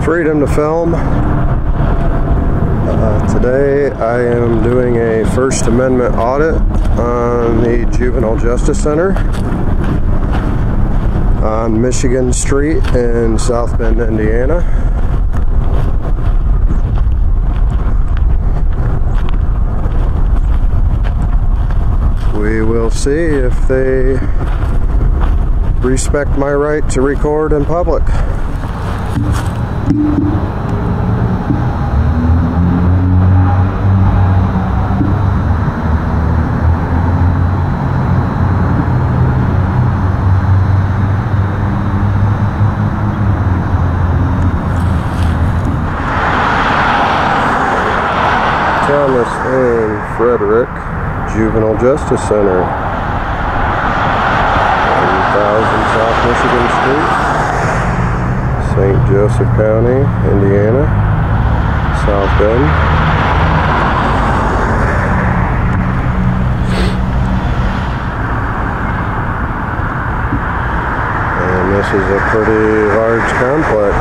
Freedom to film. Today I am doing a First Amendment audit on the Juvenile Justice Center on Michigan Street in South Bend, Indiana. We will see if they respect my right to record in public. Thomas and Frederick, Juvenile Justice Center, 1000 South Michigan Street, St.Joeseph County, Indiana, South Bend. And this is a pretty large complex.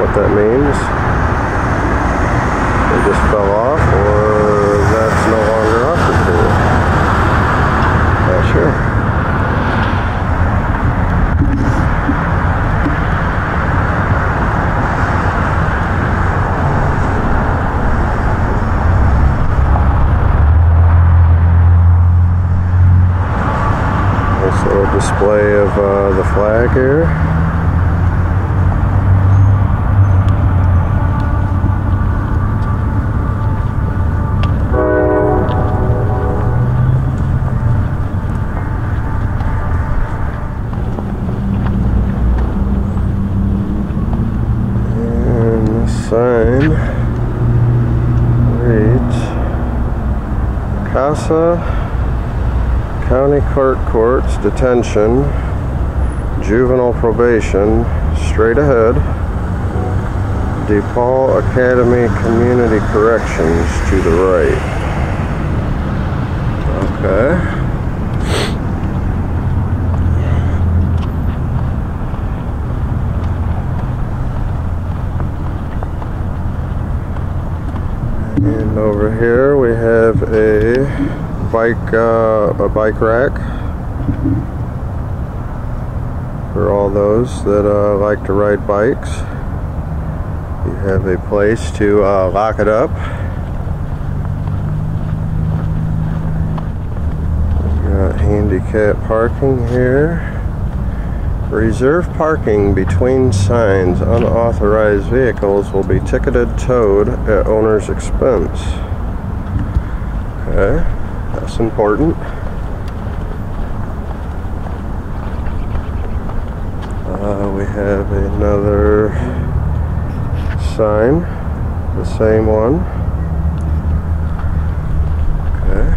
What that means. They just fell off, or that's no longer offered to you. Not sure. Nice little display of the flag here. Sign reads Casa County Clerk Courts Detention Juvenile Probation straight ahead, DePaul Academy Community Corrections to the right. Okay. And over here we have a bike rack for all those that like to ride bikes. You have a place to lock it up. We got handicap parking here. Reserve parking between signs. Unauthorized vehicles will be ticketed, towed at owner's expense. Okay, that's important. We have another sign, the same one. Okay.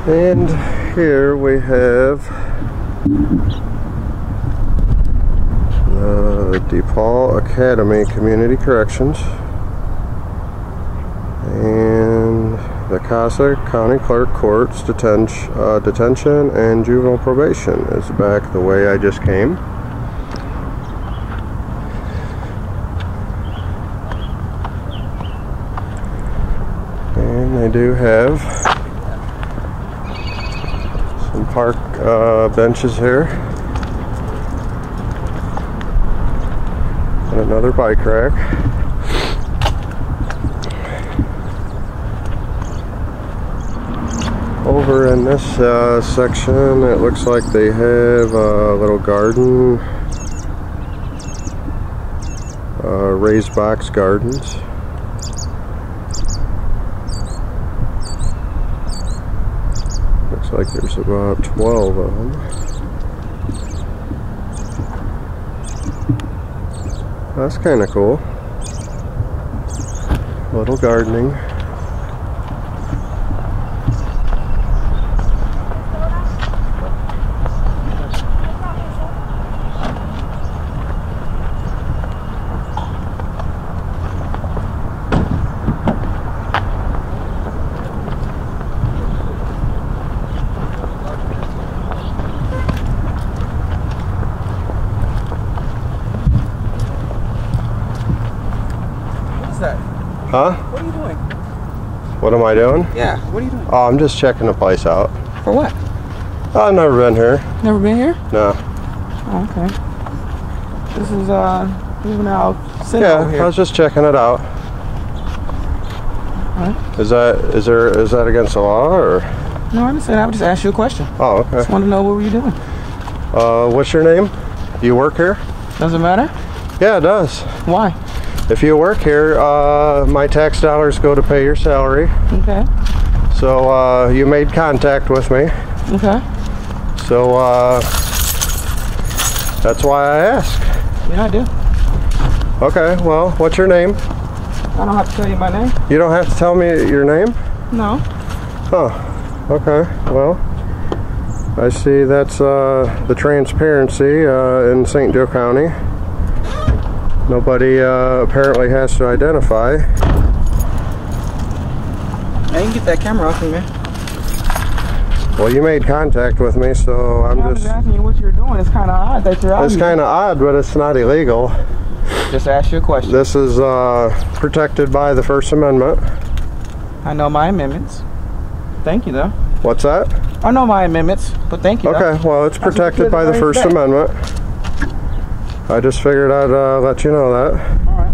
And here we have the DePaul Academy Community Corrections and the Casa County Clerk Courts Detention and Juvenile Probation is back the way I just came. And they do have some park benches here. And another bike rack. Over in this section, it looks like they have a little garden, raised box gardens. Looks like there's about 12 of them. That's kind of cool. Little gardening. Huh? What are you doing? What am I doing? Yeah, what are you doing? Oh, I'm just checking the place out. For what? I've never been here. Never been here? No. Oh, okay. This is Juvenile Center Yeah, here. I was just checking it out. What? Is that against the law or? No, I didn't say that. I would just ask you a question. Oh, okay. Just want to know what were you doing. What's your name? Do you work here? Does it matter? Yeah, it does. Why? If you work here, my tax dollars go to pay your salary. Okay. So you made contact with me. Okay. So that's why I ask. Yeah, I do. Okay, well, what's your name? I don't have to tell you my name. You don't have to tell me your name? No. Oh, okay. Well, I see that's the transparency in St. Joe County. Nobody apparently has to identify. Now you can get that camera off me, man. Well, you made contact with me, so I'm just asking you what you're doing. It's kind of odd that you're out here. It's kind of odd, but it's not illegal. Just ask you a question. This is protected by the First Amendment. I know my amendments. Thank you, though. What's that? I know my amendments, but thank you. Okay, well, it's protected by the First Amendment. I just figured I'd let you know that. All right.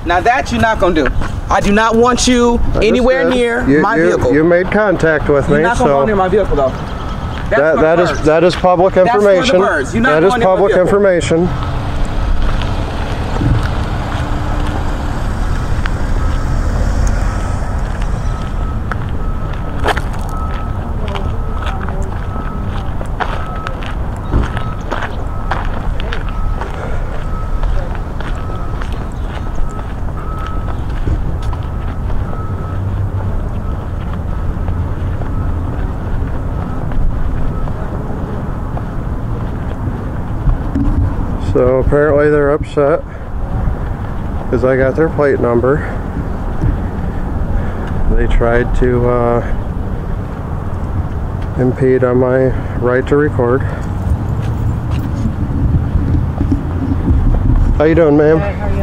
Now that you're not gonna do. I do not want you anywhere near my vehicle. You made contact with me, you're not gonna go near my vehicle, though. That is public information. That is public information. So apparently they're upset because I got their plate number. They tried to impede on my right to record. How you doing, ma'am? Hi, how are you?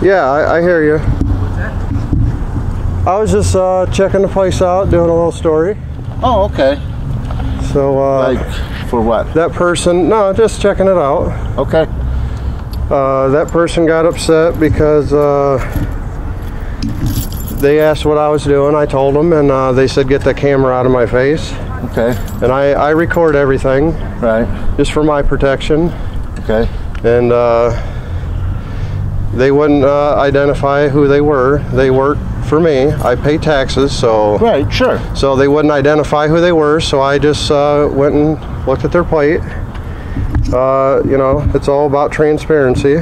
Yeah, I hear you. What's that? I was just checking the place out, doing a little story. Oh, okay. So, like, for what? that person, no, just checking it out. Okay. That person got upset because they asked what I was doing. I told them, and they said, get the camera out of my face. Okay. And I record everything. Right. Just for my protection. Okay. And they wouldn't identify who they were. They work for me. I pay taxes, so... Right, sure. So they wouldn't identify who they were, so I just went and looked at their plate. You know, it's all about transparency.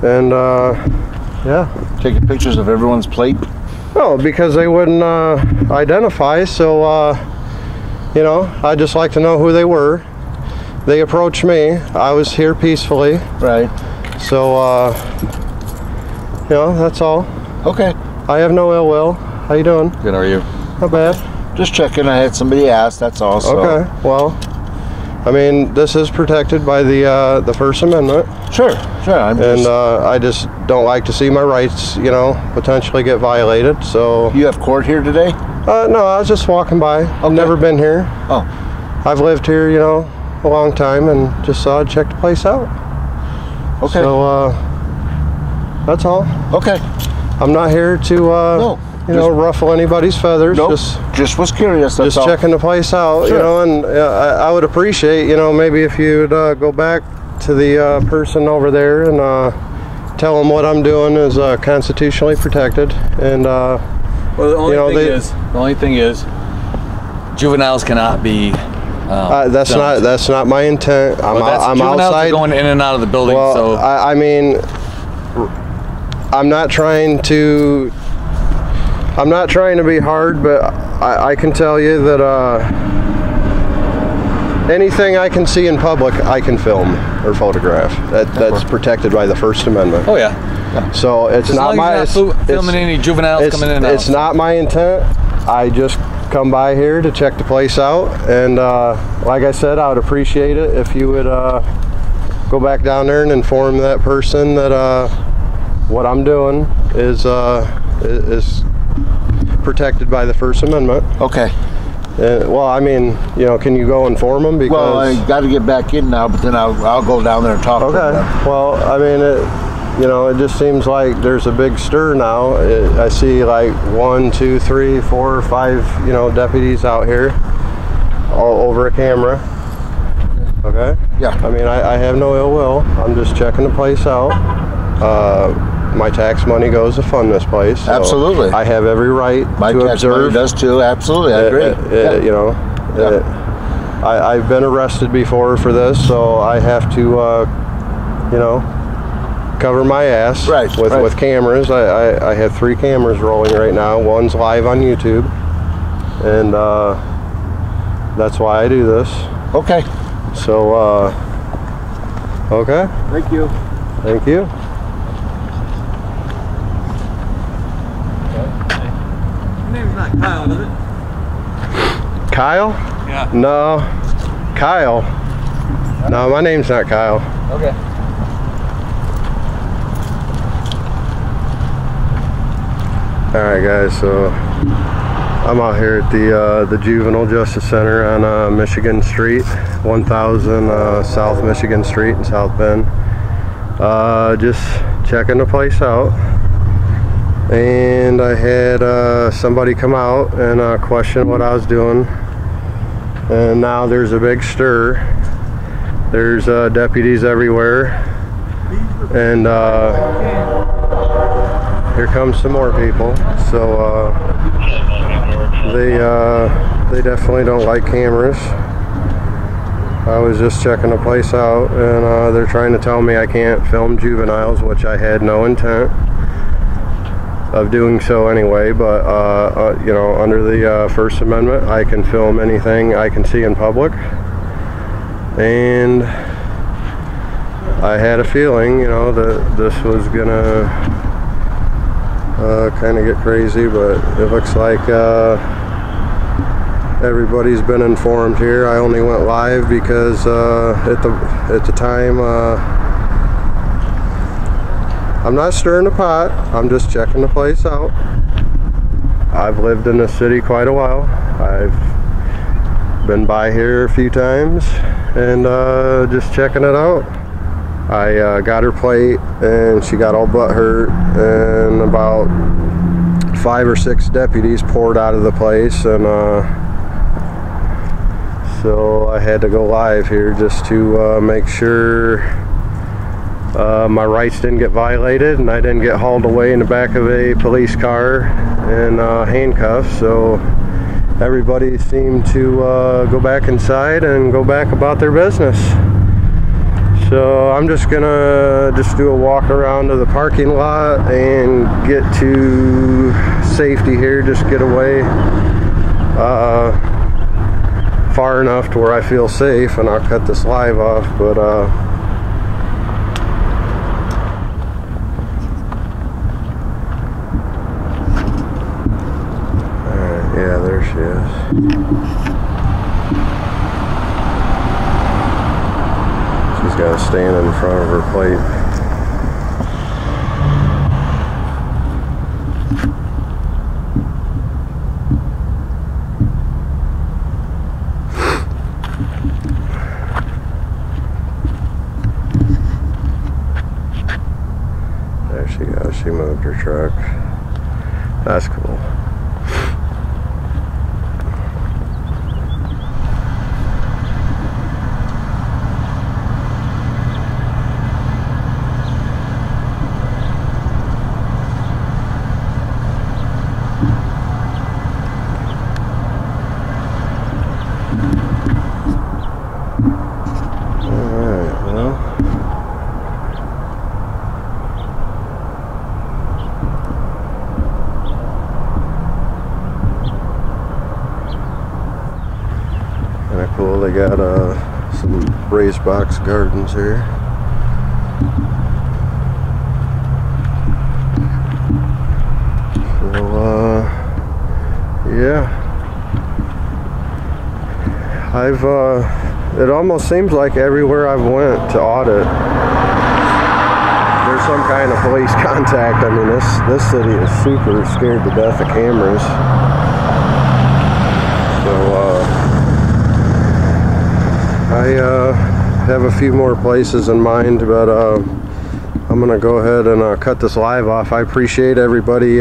And, yeah. Taking pictures of everyone's plate? No, because they wouldn't identify, so, you know, I'd just like to know who they were. They approached me. I was here peacefully. Right. So, you know, that's all. Okay. I have no ill will. How you doing? Good, how are you? Not bad. Just checking. I had somebody ask, that's all. So. Okay, well, I mean, this is protected by the First Amendment. Sure, sure. I just don't like to see my rights, you know, potentially get violated, so... You have court here today? No, I was just walking by. Okay. I've never been here. Oh. I've lived here, you know, a long time, and just saw I'd check the place out. Okay. So, that's all. Okay. I'm not here to, you know, ruffle anybody's feathers. Nope. Just was curious. That's just all. Checking the place out, Sure. you know, and I would appreciate, you know, maybe if you'd go back to the person over there and tell them what I'm doing is constitutionally protected. And well, the only thing is, juveniles cannot be. That's not my intent. I'm juveniles outside. are going in and out of the building. Well, so I mean, I'm not trying to be hard, but I can tell you that anything I can see in public, I can film or photograph. That's protected by the First Amendment. oh yeah. So it's As not long as you're not filming any juveniles coming in and out. It's not my intent. I just come by here to check the place out, and like I said, I would appreciate it if you would go back down there and inform that person that what I'm doing is protected by the First Amendment. Okay. Well, I mean, you know, can you go inform them? Because Well, I got to get back in now, but then I'll go down there and talk to them. Okay. Well, I mean, it just seems like there's a big stir now. I see like 1, 2, 3, 4, 5, you know, deputies out here all over a camera. Okay? Yeah. I mean, I have no ill will. I'm just checking the place out. My tax money goes to fund this place. So Absolutely. I have every right My to tax observe. money does too. Absolutely. I agree. Yeah. You know, I've been arrested before for this, so I have to, you know, cover my ass with cameras. I have 3 cameras rolling right now. One's live on YouTube, and that's why I do this. Okay. So, okay. Thank you. Thank you. Your name's not Kyle, is it? Kyle? Yeah. No. Kyle. No, my name's not Kyle. Okay. Alright guys, so I'm out here at the Juvenile Justice Center on Michigan Street, 1000 South Michigan Street in South Bend. Just checking the place out. And I had somebody come out and question what I was doing. And now there's a big stir. There's deputies everywhere. And here comes some more people. So they definitely don't like cameras. I was just checking the place out, and they're trying to tell me I can't film juveniles, which I had no intent of doing so anyway. But you know, under the First Amendment, I can film anything I can see in public. And I had a feeling, you know, that this was gonna kind of get crazy, but it looks like everybody's been informed here. I only went live because at the time I'm not stirring the pot. I'm just checking the place out. I've lived in this city quite a while. I've been by here a few times and just checking it out. I got her plate and she got all butt hurt, and about 5 or 6 deputies poured out of the place, and so I had to go live here just to make sure my rights didn't get violated and I didn't get hauled away in the back of a police car and handcuffed. So everybody seemed to go back inside and go back about their business. So I'm just gonna do a walk around to the parking lot and get to safety here, just get away far enough to where I feel safe, and I'll cut this live off. But alright, yeah, there she is. She's got to stand in front of her plate. There she goes. She moved her truck. That's cool. Kinda cool, they got some raised box gardens here. So yeah, it almost seems like everywhere I've went to audit, there's some kind of police contact. I mean, this city is super scared to death of cameras. So I have a few more places in mind, but I'm gonna go ahead and cut this live off. I appreciate everybody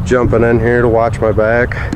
jumping in here to watch my back.